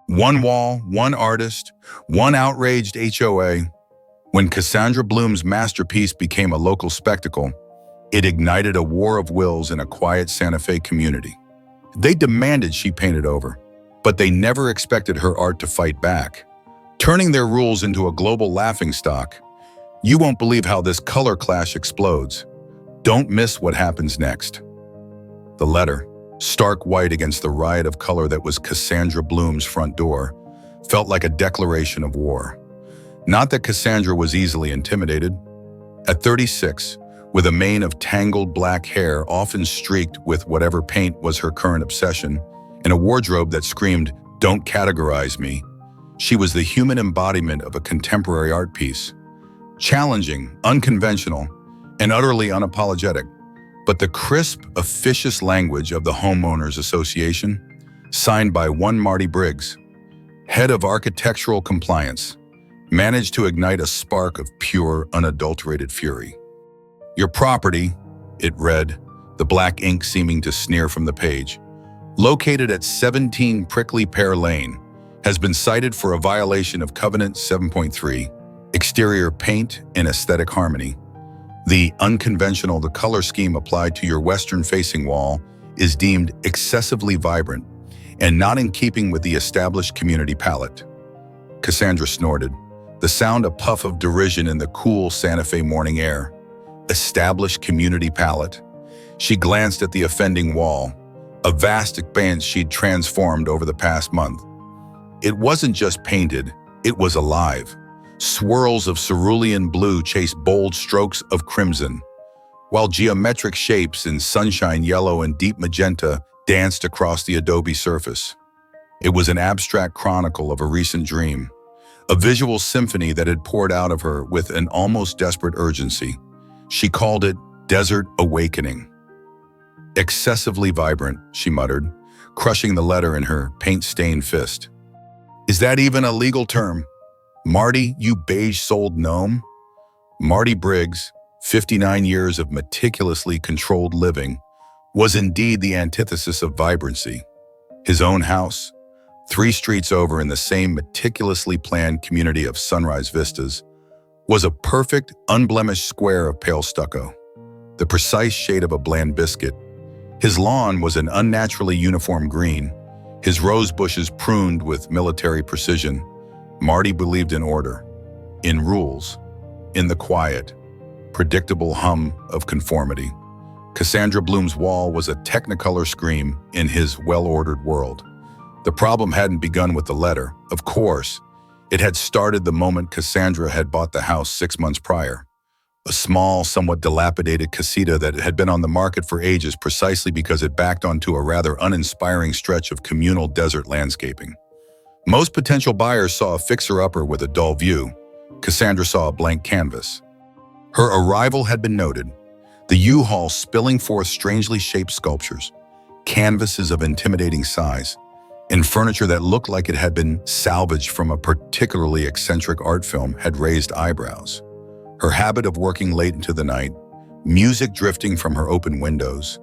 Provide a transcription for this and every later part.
One wall, one artist, one outraged HOA. When Cassandra Bloom's masterpiece became a local spectacle, it ignited a war of wills in a quiet Santa Fe community. They demanded she paint it over, but they never expected her art to fight back, turning their rules into a global laughingstock. You won't believe how this color clash explodes. Don't miss what happens next. The letter, stark white against the riot of color that was Cassandra Bloom's front door, felt like a declaration of war. Not that Cassandra was easily intimidated. At 36, with a mane of tangled black hair often streaked with whatever paint was her current obsession, and a wardrobe that screamed, "Don't categorize me," she was the human embodiment of a contemporary art piece. Challenging, unconventional, and utterly unapologetic. But the crisp, officious language of the Homeowners Association, signed by one Marty Briggs, head of architectural compliance, managed to ignite a spark of pure, unadulterated fury. "Your property," it read, the black ink seeming to sneer from the page, "located at 17 Prickly Pear Lane, has been cited for a violation of Covenant 7.3, exterior paint and aesthetic harmony. The color scheme applied to your western-facing wall is deemed excessively vibrant and not in keeping with the established community palette." Cassandra snorted, the sound a puff of derision in the cool Santa Fe morning air. Established community palette. She glanced at the offending wall, a vast expanse she'd transformed over the past month. It wasn't just painted, it was alive. Swirls of cerulean blue chased bold strokes of crimson, while geometric shapes in sunshine yellow and deep magenta danced across the adobe surface. It was an abstract chronicle of a recent dream, a visual symphony that had poured out of her with an almost desperate urgency. She called it Desert Awakening. "Excessively vibrant," she muttered, crushing the letter in her paint-stained fist. "Is that even a legal term? Marty, you beige-souled gnome?" Marty Briggs, 59 years of meticulously controlled living, was indeed the antithesis of vibrancy. His own house, 3 streets over in the same meticulously planned community of Sunrise Vistas, was a perfect, unblemished square of pale stucco, the precise shade of a bland biscuit. His lawn was an unnaturally uniform green, his rose bushes pruned with military precision. Marty believed in order, in rules, in the quiet, predictable hum of conformity. Cassandra Bloom's wall was a technicolor scream in his well-ordered world. The problem hadn't begun with the letter, of course. It had started the moment Cassandra had bought the house 6 months prior. A small, somewhat dilapidated casita that had been on the market for ages precisely because it backed onto a rather uninspiring stretch of communal desert landscaping. Most potential buyers saw a fixer-upper with a dull view. Cassandra saw a blank canvas. Her arrival had been noted, the U-Haul spilling forth strangely shaped sculptures, canvases of intimidating size, and furniture that looked like it had been salvaged from a particularly eccentric art film had raised eyebrows. Her habit of working late into the night, music drifting from her open windows,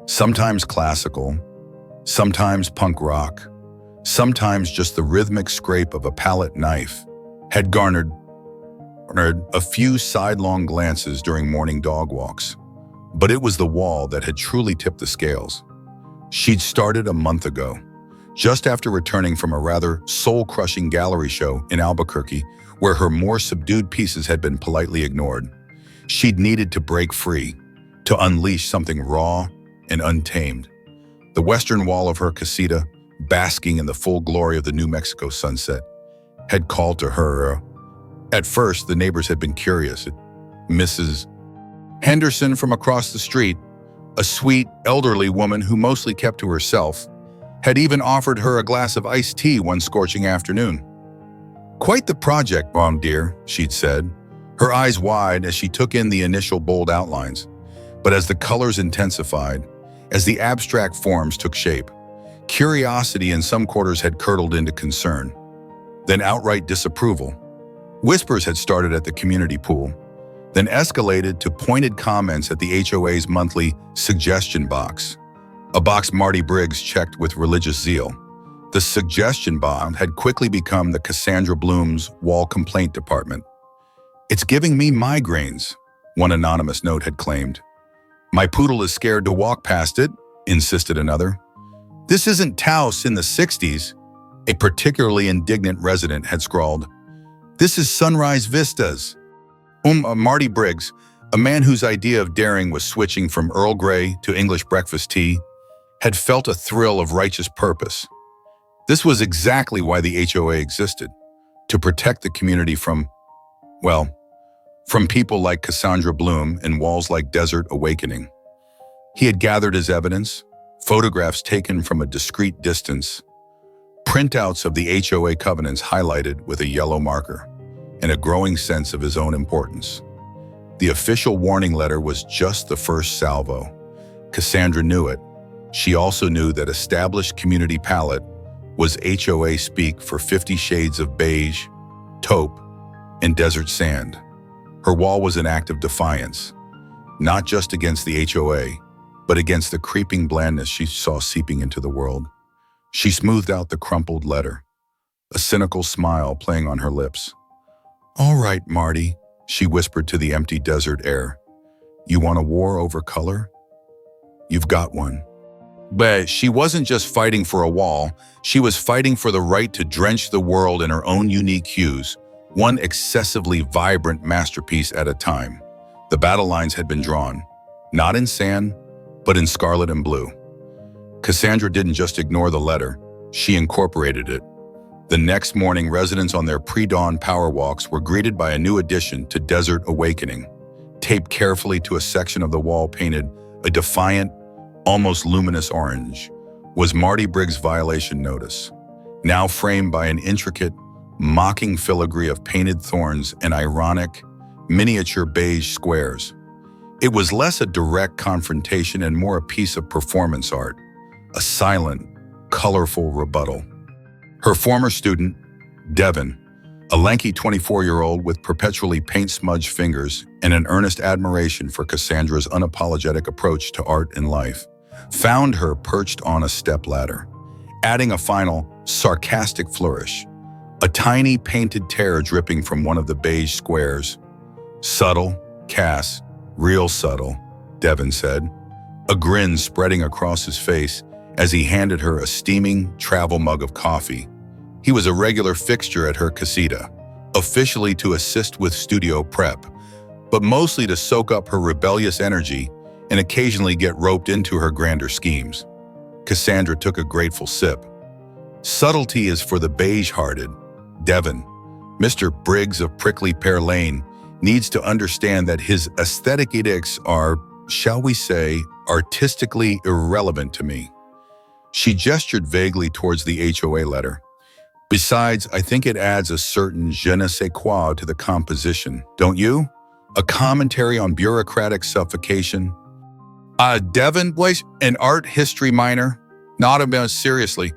sometimes classical, sometimes punk rock, sometimes just the rhythmic scrape of a palette knife, had garnered a few sidelong glances during morning dog walks. But it was the wall that had truly tipped the scales. She'd started a month ago, just after returning from a rather soul-crushing gallery show in Albuquerque, where her more subdued pieces had been politely ignored. She'd needed to break free, to unleash something raw and untamed. The western wall of her casita, basking in the full glory of the New Mexico sunset, had called to her. At first, the neighbors had been curious. Mrs. Henderson from across the street, a sweet, elderly woman who mostly kept to herself, had even offered her a glass of iced tea one scorching afternoon. "Quite the project, Mom dear," she'd said, her eyes wide as she took in the initial bold outlines. But as the colors intensified, as the abstract forms took shape, curiosity in some quarters had curdled into concern, then outright disapproval. Whispers had started at the community pool, then escalated to pointed comments at the HOA's monthly suggestion box, a box Marty Briggs checked with religious zeal. The suggestion box had quickly become the Cassandra Bloom's wall complaint department. "It's giving me migraines," one anonymous note had claimed. "My poodle is scared to walk past it," insisted another. "This isn't Taos in the 60s, a particularly indignant resident had scrawled. "This is Sunrise Vistas." Marty Briggs, a man whose idea of daring was switching from Earl Grey to English breakfast tea, had felt a thrill of righteous purpose. This was exactly why the HOA existed, to protect the community from people like Cassandra Bloom and walls like Desert Awakening. He had gathered his evidence, photographs taken from a discreet distance, printouts of the HOA covenants highlighted with a yellow marker, and a growing sense of his own importance. The official warning letter was just the first salvo. Cassandra knew it. She also knew that established community palette was HOA speak for 50 shades of beige, taupe, and desert sand. Her wall was an act of defiance, not just against the HOA, but against the creeping blandness she saw seeping into the world. She smoothed out the crumpled letter, a cynical smile playing on her lips. "All right, Marty," she whispered to the empty desert air. "You want a war over color? You've got one." But she wasn't just fighting for a wall, she was fighting for the right to drench the world in her own unique hues, one excessively vibrant masterpiece at a time. The battle lines had been drawn, not in sand, but in scarlet and blue. Cassandra didn't just ignore the letter, she incorporated it. The next morning, residents on their pre-dawn power walks were greeted by a new addition to Desert Awakening. Taped carefully to a section of the wall painted a defiant, almost luminous orange, was Marty Briggs' violation notice, now framed by an intricate, mocking filigree of painted thorns and ironic, miniature beige squares. It was less a direct confrontation and more a piece of performance art, a silent, colorful rebuttal. Her former student, Devin, a lanky 24-year-old with perpetually paint-smudged fingers and an earnest admiration for Cassandra's unapologetic approach to art and life, found her perched on a stepladder, adding a final, sarcastic flourish, a tiny painted tear dripping from one of the beige squares. "Subtle, Cass, real subtle," Devin said, a grin spreading across his face as he handed her a steaming travel mug of coffee. He was a regular fixture at her casita, officially to assist with studio prep, but mostly to soak up her rebellious energy and occasionally get roped into her grander schemes. Cassandra took a grateful sip. "Subtlety is for the beige-hearted. Devin, Mr. Briggs of Prickly Pear Lane, needs to understand that his aesthetic edicts are, shall we say, artistically irrelevant to me." She gestured vaguely towards the HOA letter. "Besides, I think it adds a certain je ne sais quoi to the composition, don't you? A commentary on bureaucratic suffocation." Devin, an art history minor, not about seriously,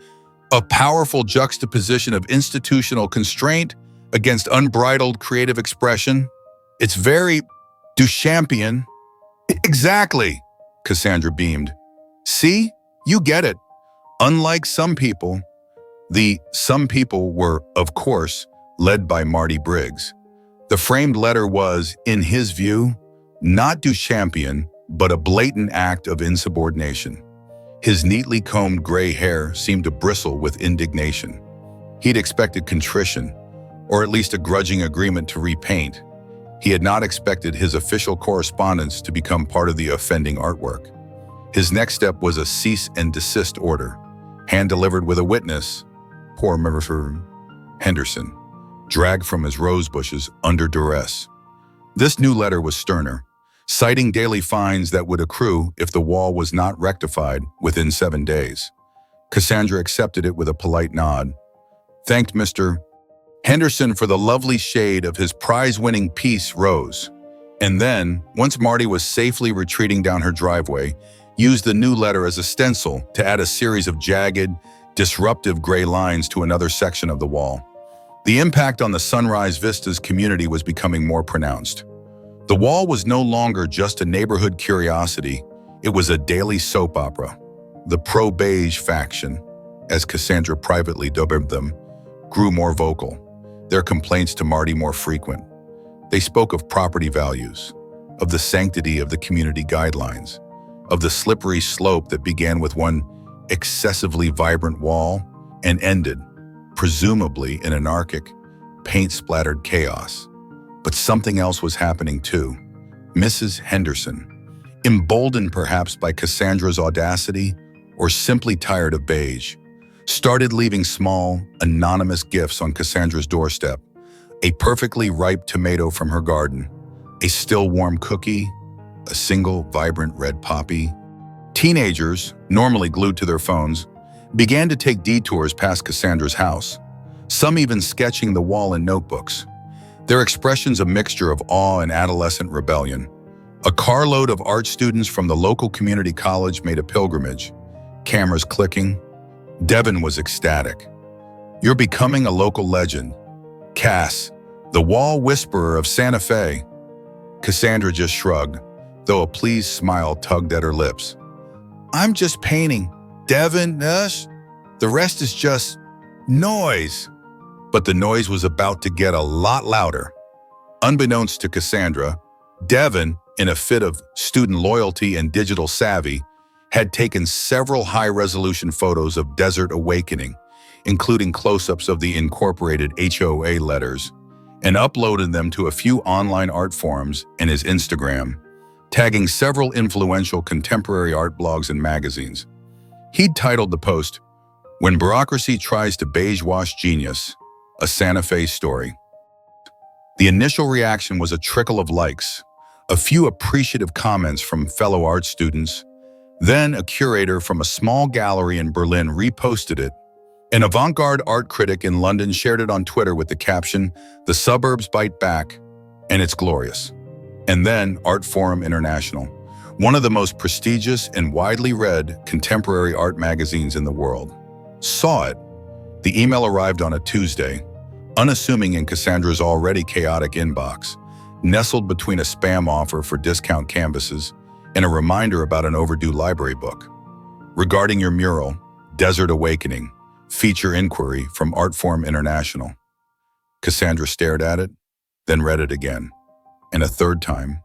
a powerful juxtaposition of institutional constraint against unbridled creative expression. It's very Duchampian. Exactly, Cassandra beamed. "See, you get it. Unlike some people," the some people were, of course, led by Marty Briggs. The framed letter was, in his view, not Duchampian, but a blatant act of insubordination. His neatly combed gray hair seemed to bristle with indignation. He'd expected contrition, or at least a grudging agreement to repaint. He had not expected his official correspondence to become part of the offending artwork. His next step was a cease and desist order, hand-delivered with a witness, poor Mr. Henderson, dragged from his rose bushes under duress. This new letter was sterner, citing daily fines that would accrue if the wall was not rectified within 7 days. Cassandra accepted it with a polite nod, thanked Mr. Henderson for the lovely shade of his prize-winning piece rose, and then, once Marty was safely retreating down her driveway, used the new letter as a stencil to add a series of jagged, disruptive gray lines to another section of the wall. The impact on the Sunrise Vistas community was becoming more pronounced. The wall was no longer just a neighborhood curiosity, it was a daily soap opera. The pro-beige faction, as Cassandra privately dubbed them, grew more vocal, their complaints to Marty more frequent. They spoke of property values, of the sanctity of the community guidelines, of the slippery slope that began with one excessively vibrant wall and ended, presumably in anarchic, paint-splattered chaos. But something else was happening too. Mrs. Henderson, emboldened perhaps by Cassandra's audacity or simply tired of Beige, started leaving small, anonymous gifts on Cassandra's doorstep. A perfectly ripe tomato from her garden, a still warm cookie, a single vibrant red poppy. Teenagers, normally glued to their phones, began to take detours past Cassandra's house, some even sketching the wall in notebooks. Their expressions a mixture of awe and adolescent rebellion. A carload of art students from the local community college made a pilgrimage, cameras clicking. Devin was ecstatic. "You're becoming a local legend. Cass, the wall whisperer of Santa Fe." Cassandra just shrugged, though a pleased smile tugged at her lips. "I'm just painting. Devin, us? The rest is just noise." But the noise was about to get a lot louder. Unbeknownst to Cassandra, Devin, in a fit of student loyalty and digital savvy, had taken several high-resolution photos of Desert Awakening, including close-ups of the incorporated HOA letters, and uploaded them to a few online art forums and his Instagram, tagging several influential contemporary art blogs and magazines. He'd titled the post, "When Bureaucracy Tries to Beige-Wash Genius, a Santa Fe Story." The initial reaction was a trickle of likes, a few appreciative comments from fellow art students. Then a curator from a small gallery in Berlin reposted it. An avant-garde art critic in London shared it on Twitter with the caption, "The suburbs bite back, and it's glorious." And then ArtForum International, one of the most prestigious and widely read contemporary art magazines in the world, saw it. The email arrived on a Tuesday, unassuming in Cassandra's already chaotic inbox, nestled between a spam offer for discount canvases and a reminder about an overdue library book. "Regarding your mural, Desert Awakening, feature inquiry from ArtForum International." Cassandra stared at it, then read it again, and a third time.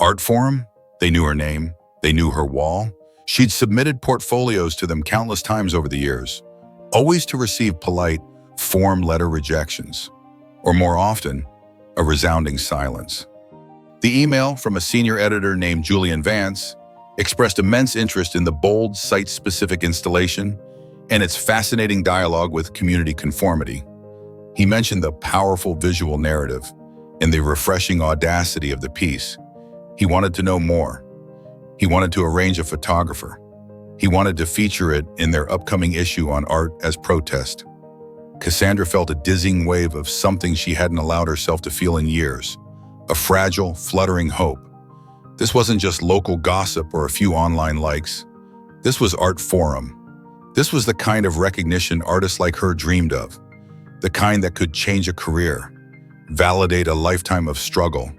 ArtForum? They knew her name, they knew her wall. She'd submitted portfolios to them countless times over the years, always to receive polite, form letter rejections, or more often, a resounding silence. The email from a senior editor named Julian Vance expressed immense interest in the bold, site-specific installation and its fascinating dialogue with community conformity. He mentioned the powerful visual narrative and the refreshing audacity of the piece. He wanted to know more. He wanted to arrange a photographer. He wanted to feature it in their upcoming issue on Art as Protest. Cassandra felt a dizzying wave of something she hadn't allowed herself to feel in years, a fragile, fluttering hope. This wasn't just local gossip or a few online likes. This was ArtForum. This was the kind of recognition artists like her dreamed of, the kind that could change a career, validate a lifetime of struggle.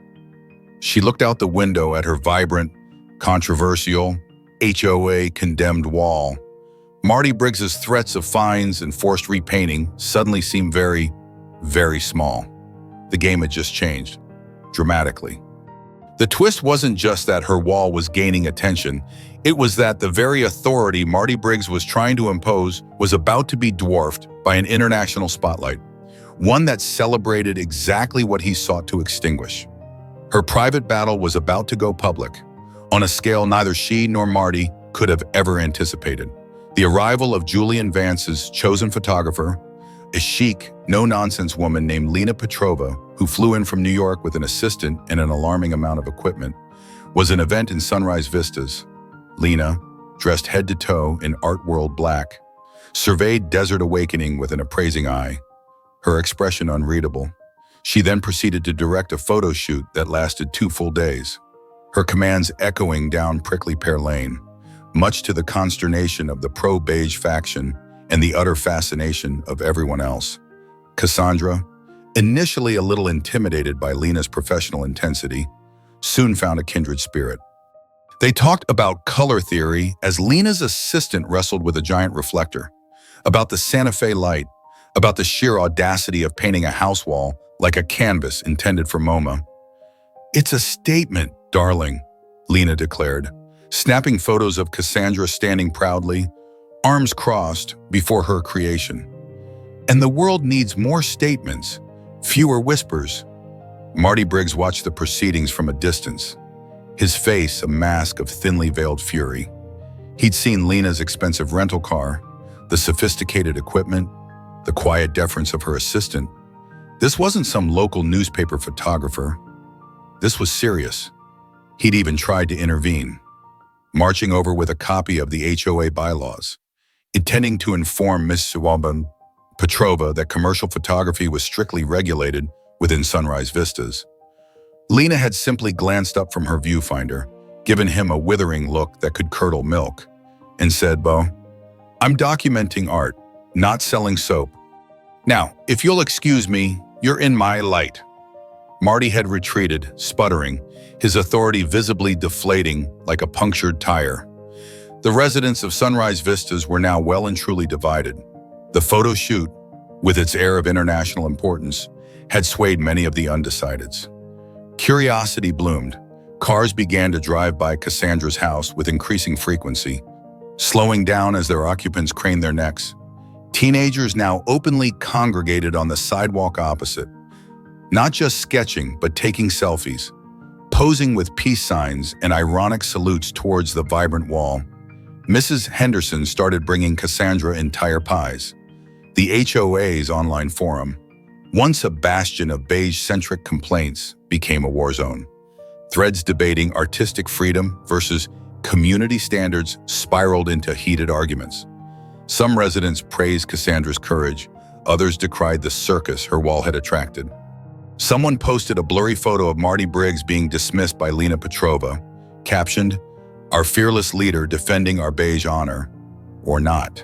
She looked out the window at her vibrant, controversial, HOA-condemned wall. Marty Briggs's threats of fines and forced repainting suddenly seemed very, very small. The game had just changed, dramatically. The twist wasn't just that her wall was gaining attention, it was that the very authority Marty Briggs was trying to impose was about to be dwarfed by an international spotlight, one that celebrated exactly what he sought to extinguish. Her private battle was about to go public, on a scale neither she nor Marty could have ever anticipated. The arrival of Julian Vance's chosen photographer, a chic, no-nonsense woman named Lena Petrova, who flew in from New York with an assistant and an alarming amount of equipment, was an event in Sunrise Vistas. Lena, dressed head to toe in art world black, surveyed Desert Awakening with an appraising eye, her expression unreadable. She then proceeded to direct a photo shoot that lasted 2 full days, her commands echoing down Prickly Pear Lane, much to the consternation of the pro-Beige faction and the utter fascination of everyone else. Cassandra, initially a little intimidated by Lena's professional intensity, soon found a kindred spirit. They talked about color theory as Lena's assistant wrestled with a giant reflector, about the Santa Fe light, about the sheer audacity of painting a house wall like a canvas intended for MoMA. "It's a statement, darling," Lena declared, snapping photos of Cassandra standing proudly, arms crossed, before her creation. "And the world needs more statements, fewer whispers." Marty Briggs watched the proceedings from a distance, his face a mask of thinly veiled fury. He'd seen Lena's expensive rental car, the sophisticated equipment, the quiet deference of her assistant. This wasn't some local newspaper photographer. This was serious. He'd even tried to intervene, marching over with a copy of the HOA bylaws, intending to inform Miss Petrova that commercial photography was strictly regulated within Sunrise Vistas. Lena had simply glanced up from her viewfinder, given him a withering look that could curdle milk, and said, "Bo, I'm documenting art, not selling soap. Now, if you'll excuse me, you're in my light." Marty had retreated, sputtering, his authority visibly deflating like a punctured tire. The residents of Sunrise Vistas were now well and truly divided. The photo shoot, with its air of international importance, had swayed many of the undecideds. Curiosity bloomed. Cars began to drive by Cassandra's house with increasing frequency, slowing down as their occupants craned their necks. Teenagers now openly congregated on the sidewalk opposite, not just sketching, but taking selfies, posing with peace signs and ironic salutes towards the vibrant wall. Mrs. Henderson started bringing Cassandra entire pies. The HOA's online forum, once a bastion of beige-centric complaints, became a war zone. Threads debating artistic freedom versus community standards spiraled into heated arguments. Some residents praised Cassandra's courage, others decried the circus her wall had attracted. Someone posted a blurry photo of Marty Briggs being dismissed by Lena Petrova, captioned, "Our fearless leader defending our beige honor," or not.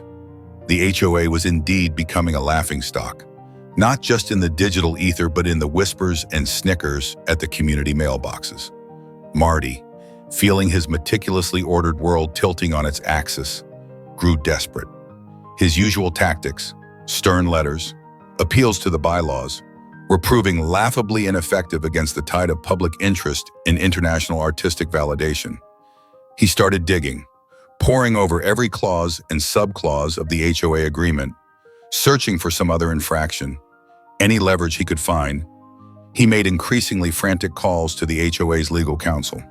The HOA was indeed becoming a laughingstock, not just in the digital ether but in the whispers and snickers at the community mailboxes. Marty, feeling his meticulously ordered world tilting on its axis, grew desperate. His usual tactics, stern letters, appeals to the bylaws, were proving laughably ineffective against the tide of public interest in international artistic validation. He started digging, poring over every clause and subclause of the HOA agreement, searching for some other infraction, any leverage he could find. He made increasingly frantic calls to the HOA's legal counsel,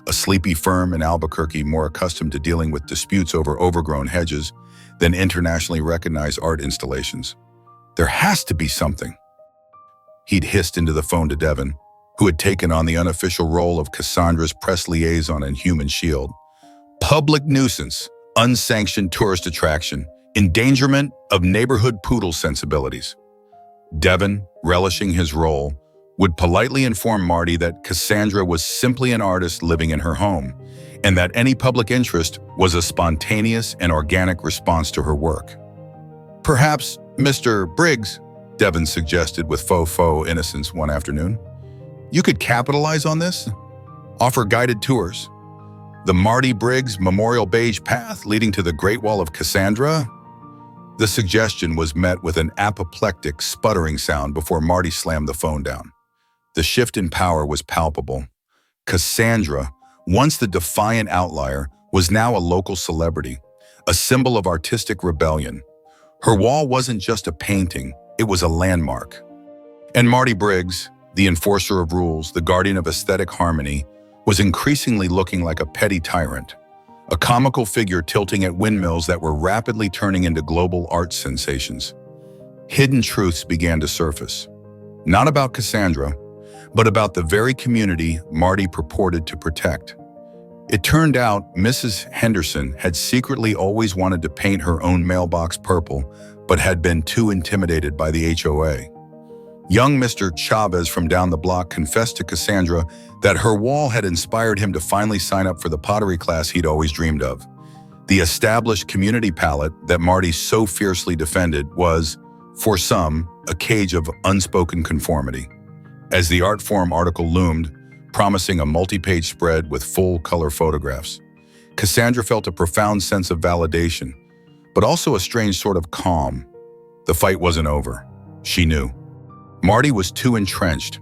a sleepy firm in Albuquerque more accustomed to dealing with disputes over overgrown hedges than internationally recognized art installations. "There has to be something," he'd hissed into the phone to Devin, who had taken on the unofficial role of Cassandra's press liaison and human shield. "Public nuisance, unsanctioned tourist attraction, endangerment of neighborhood poodle sensibilities." Devin, relishing his role, would politely inform Marty that Cassandra was simply an artist living in her home, and that any public interest was a spontaneous and organic response to her work. "Perhaps, Mr. Briggs," Devin suggested with faux innocence one afternoon, "you could capitalize on this? Offer guided tours. The Marty Briggs Memorial Beige Path leading to the Great Wall of Cassandra?" The suggestion was met with an apoplectic, sputtering sound before Marty slammed the phone down. The shift in power was palpable. Cassandra, once the defiant outlier, was now a local celebrity, a symbol of artistic rebellion. Her wall wasn't just a painting, it was a landmark. And Marty Briggs, the enforcer of rules, the guardian of aesthetic harmony, was increasingly looking like a petty tyrant, a comical figure tilting at windmills that were rapidly turning into global art sensations. Hidden truths began to surface, not about Cassandra, but about the very community Marty purported to protect. It turned out Mrs. Henderson had secretly always wanted to paint her own mailbox purple, but had been too intimidated by the HOA. Young Mr. Chavez from down the block confessed to Cassandra that her wall had inspired him to finally sign up for the pottery class he'd always dreamed of. The established community palette that Marty so fiercely defended was, for some, a cage of unspoken conformity. As the ArtForum article loomed, promising a multi-page spread with full-color photographs, Cassandra felt a profound sense of validation, but also a strange sort of calm. The fight wasn't over. She knew. Marty was too entrenched,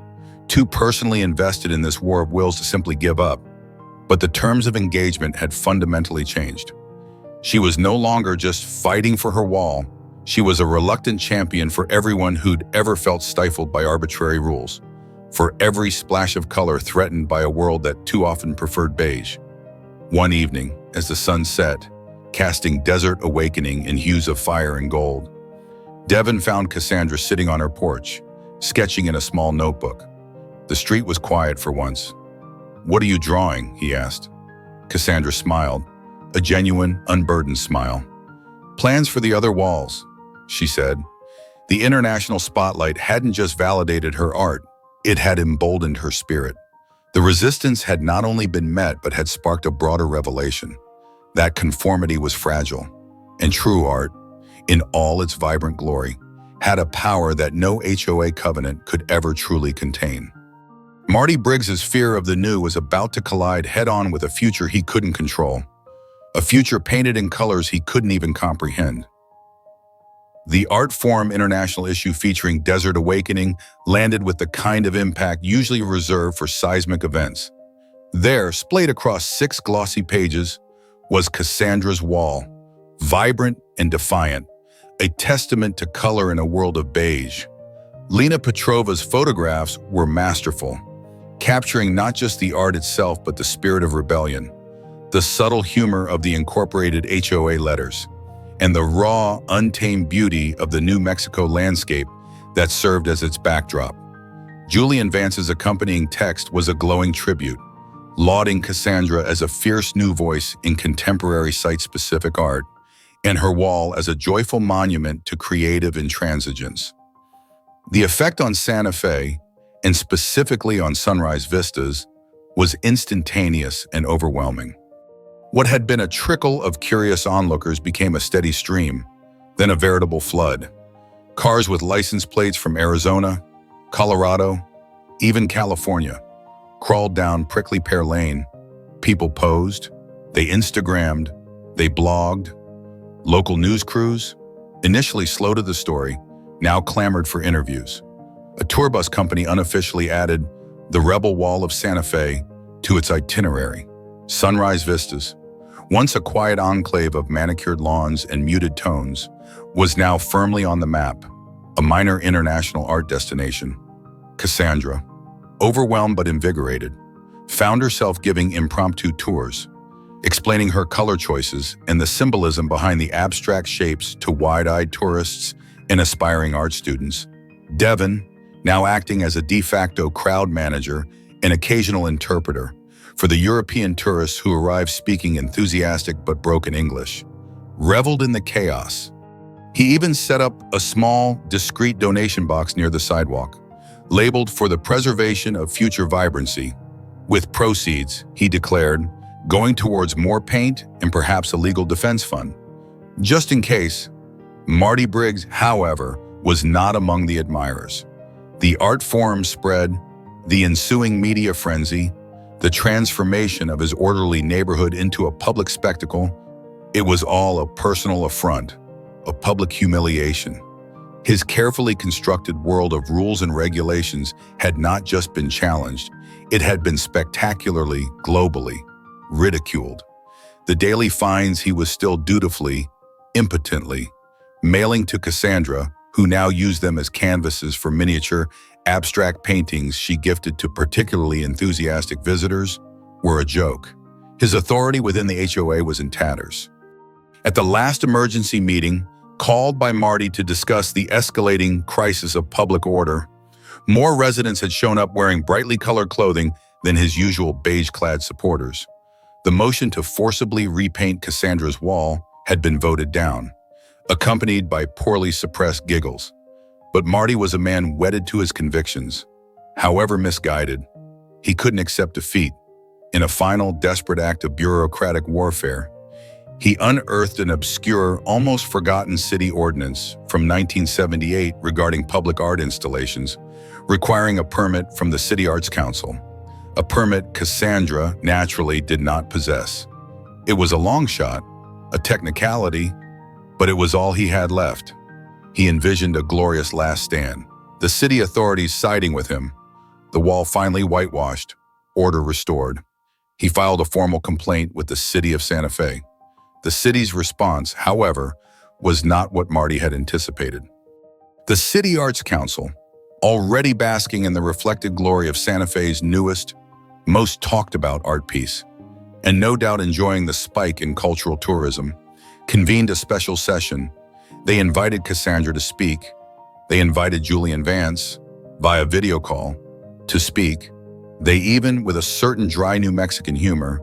too personally invested in this war of wills to simply give up. But the terms of engagement had fundamentally changed. She was no longer just fighting for her wall. She was a reluctant champion for everyone who'd ever felt stifled by arbitrary rules, for every splash of color threatened by a world that too often preferred beige. One evening, as the sun set, casting desert awakening in hues of fire and gold, Devin found Cassandra sitting on her porch, sketching in a small notebook. The street was quiet for once. "What are you drawing?" he asked. Cassandra smiled, a genuine, unburdened smile. "Plans for the other walls," she said. The international spotlight hadn't just validated her art, it had emboldened her spirit. The resistance had not only been met but had sparked a broader revelation. That conformity was fragile, and true art, in all its vibrant glory, had a power that no HOA covenant could ever truly contain. Marty Briggs's fear of the new was about to collide head-on with a future he couldn't control, a future painted in colors he couldn't even comprehend. The ArtForum International issue featuring Desert Awakening landed with the kind of impact usually reserved for seismic events. There, splayed across 6 glossy pages, was Cassandra's wall, vibrant and defiant, a testament to color in a world of beige. Lena Petrova's photographs were masterful, capturing not just the art itself but the spirit of rebellion, the subtle humor of the incorporated HOA letters, and the raw, untamed beauty of the New Mexico landscape that served as its backdrop. Julian Vance's accompanying text was a glowing tribute, lauding Cassandra as a fierce new voice in contemporary site-specific art, and her wall as a joyful monument to creative intransigence. The effect on Santa Fe, and specifically on Sunrise Vistas, was instantaneous and overwhelming. What had been a trickle of curious onlookers became a steady stream, then a veritable flood. Cars with license plates from Arizona, Colorado, even California, crawled down Prickly Pear Lane. People posed, they Instagrammed, they blogged. Local news crews, initially slow to the story, now clamored for interviews. A tour bus company unofficially added the Rebel Wall of Santa Fe to its itinerary. Sunrise Vistas, once a quiet enclave of manicured lawns and muted tones, was now firmly on the map, a minor international art destination. Cassandra, overwhelmed but invigorated, found herself giving impromptu tours, explaining her color choices and the symbolism behind the abstract shapes to wide-eyed tourists and aspiring art students. Devin, now acting as a de facto crowd manager and occasional interpreter for the European tourists who arrived speaking enthusiastic but broken English, reveled in the chaos. He even set up a small, discreet donation box near the sidewalk, labeled for the preservation of future vibrancy. With proceeds, he declared, going towards more paint and perhaps a legal defense fund. Just in case, Marty Briggs, however, was not among the admirers. The art forum spread, the ensuing media frenzy, the transformation of his orderly neighborhood into a public spectacle, it was all a personal affront, a public humiliation. His carefully constructed world of rules and regulations had not just been challenged, it had been spectacularly, globally, ridiculed. The daily fines he was still dutifully, impotently, mailing to Cassandra, who now used them as canvases for miniature, abstract paintings she gifted to particularly enthusiastic visitors, were a joke. His authority within the HOA was in tatters. At the last emergency meeting, called by Marty to discuss the escalating crisis of public order, more residents had shown up wearing brightly colored clothing than his usual beige-clad supporters. The motion to forcibly repaint Cassandra's wall had been voted down, accompanied by poorly suppressed giggles. But Marty was a man wedded to his convictions. However misguided, he couldn't accept defeat. In a final, desperate act of bureaucratic warfare, he unearthed an obscure, almost forgotten city ordinance from 1978 regarding public art installations, requiring a permit from the City Arts Council, a permit Cassandra naturally did not possess. It was a long shot, a technicality, But it was all he had left. He envisioned a glorious last stand, the city authorities siding with him, the wall finally whitewashed, order restored. He filed a formal complaint with the city of Santa Fe. The city's response, however, was not what Marty had anticipated. The City Arts Council, already basking in the reflected glory of Santa Fe's newest, most talked about art piece, and no doubt enjoying the spike in cultural tourism, convened a special session. They invited Cassandra to speak. They invited Julian Vance, via video call, to speak. They even, with a certain dry New Mexican humor,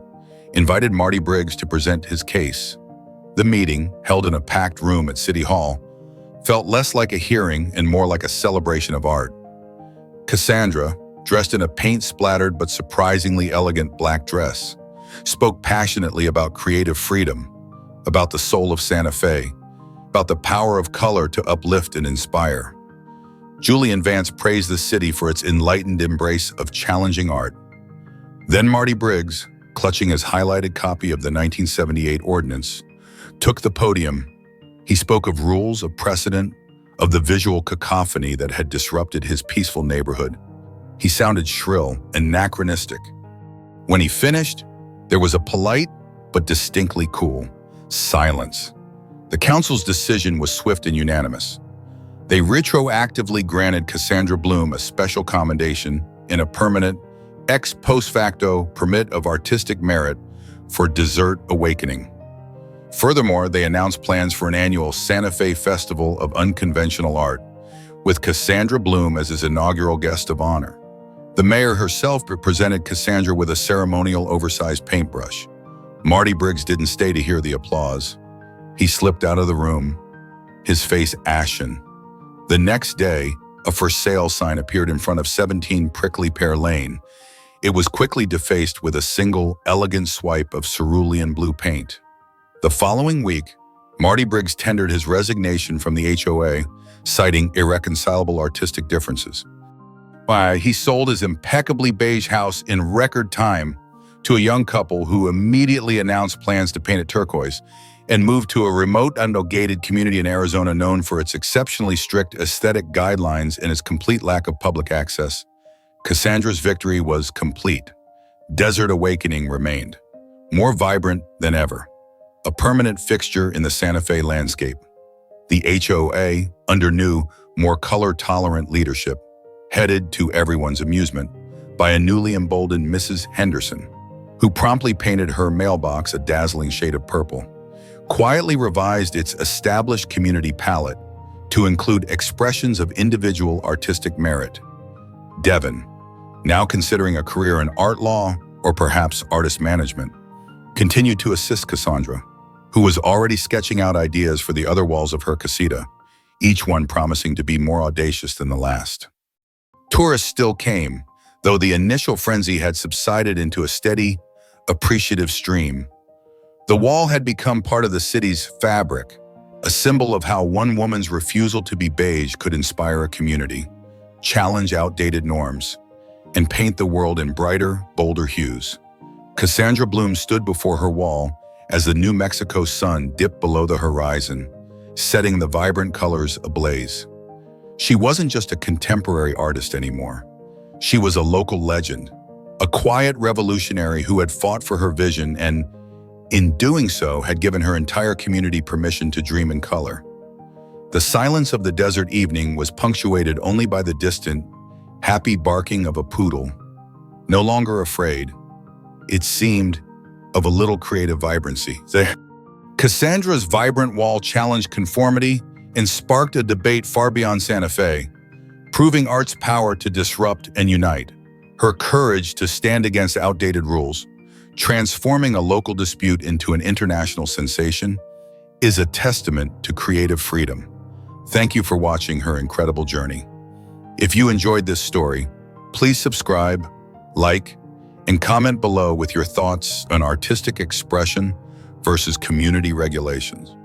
invited Marty Briggs to present his case. The meeting, held in a packed room at City Hall, felt less like a hearing and more like a celebration of art. Cassandra, dressed in a paint-splattered but surprisingly elegant black dress, spoke passionately about creative freedom, about the soul of Santa Fe, about the power of color to uplift and inspire. Julian Vance praised the city for its enlightened embrace of challenging art. Then Marty Briggs, clutching his highlighted copy of the 1978 ordinance, took the podium. He spoke of rules, of precedent, of the visual cacophony that had disrupted his peaceful neighborhood. He sounded shrill, anachronistic. When he finished, there was a polite but distinctly cool silence. The council's decision was swift and unanimous. They retroactively granted Cassandra Bloom a special commendation in a permanent, ex post facto permit of artistic merit for Desert Awakening. Furthermore, they announced plans for an annual Santa Fe Festival of Unconventional Art, with Cassandra Bloom as his inaugural guest of honor. The mayor herself presented Cassandra with a ceremonial oversized paintbrush. Marty Briggs didn't stay to hear the applause. He slipped out of the room, his face ashen. The next day, a for sale sign appeared in front of 17 Prickly Pear Lane. It was quickly defaced with a single, elegant swipe of cerulean blue paint. The following week, Marty Briggs tendered his resignation from the HOA, citing irreconcilable artistic differences. He sold his impeccably beige house in record time to a young couple who immediately announced plans to paint it turquoise and moved to a remote, gated community in Arizona known for its exceptionally strict aesthetic guidelines and its complete lack of public access. Cassandra's victory was complete. Desert Awakening remained, more vibrant than ever, a permanent fixture in the Santa Fe landscape. The HOA, under new, more color-tolerant leadership, headed, to everyone's amusement, by a newly emboldened Mrs. Henderson, who promptly painted her mailbox a dazzling shade of purple, quietly revised its established community palette to include expressions of individual artistic merit. Devin, now considering a career in art law or perhaps artist management, continued to assist Cassandra, who was already sketching out ideas for the other walls of her casita, each one promising to be more audacious than the last. Tourists still came, though the initial frenzy had subsided into a steady, appreciative stream. The wall had become part of the city's fabric, a symbol of how one woman's refusal to be beige could inspire a community, challenge outdated norms, and paint the world in brighter, bolder hues. Cassandra Bloom stood before her wall as the New Mexico sun dipped below the horizon, setting the vibrant colors ablaze. She wasn't just a contemporary artist anymore. She was a local legend, a quiet revolutionary who had fought for her vision and, in doing so, had given her entire community permission to dream in color. The silence of the desert evening was punctuated only by the distant, happy barking of a poodle. No longer afraid, it seemed, of a little creative vibrancy. Cassandra's vibrant wall challenged conformity and sparked a debate far beyond Santa Fe, proving art's power to disrupt and unite, her courage to stand against outdated rules, transforming a local dispute into an international sensation, is a testament to creative freedom. Thank you for watching her incredible journey. If you enjoyed this story, please subscribe, like, and comment below with your thoughts on artistic expression versus community regulations.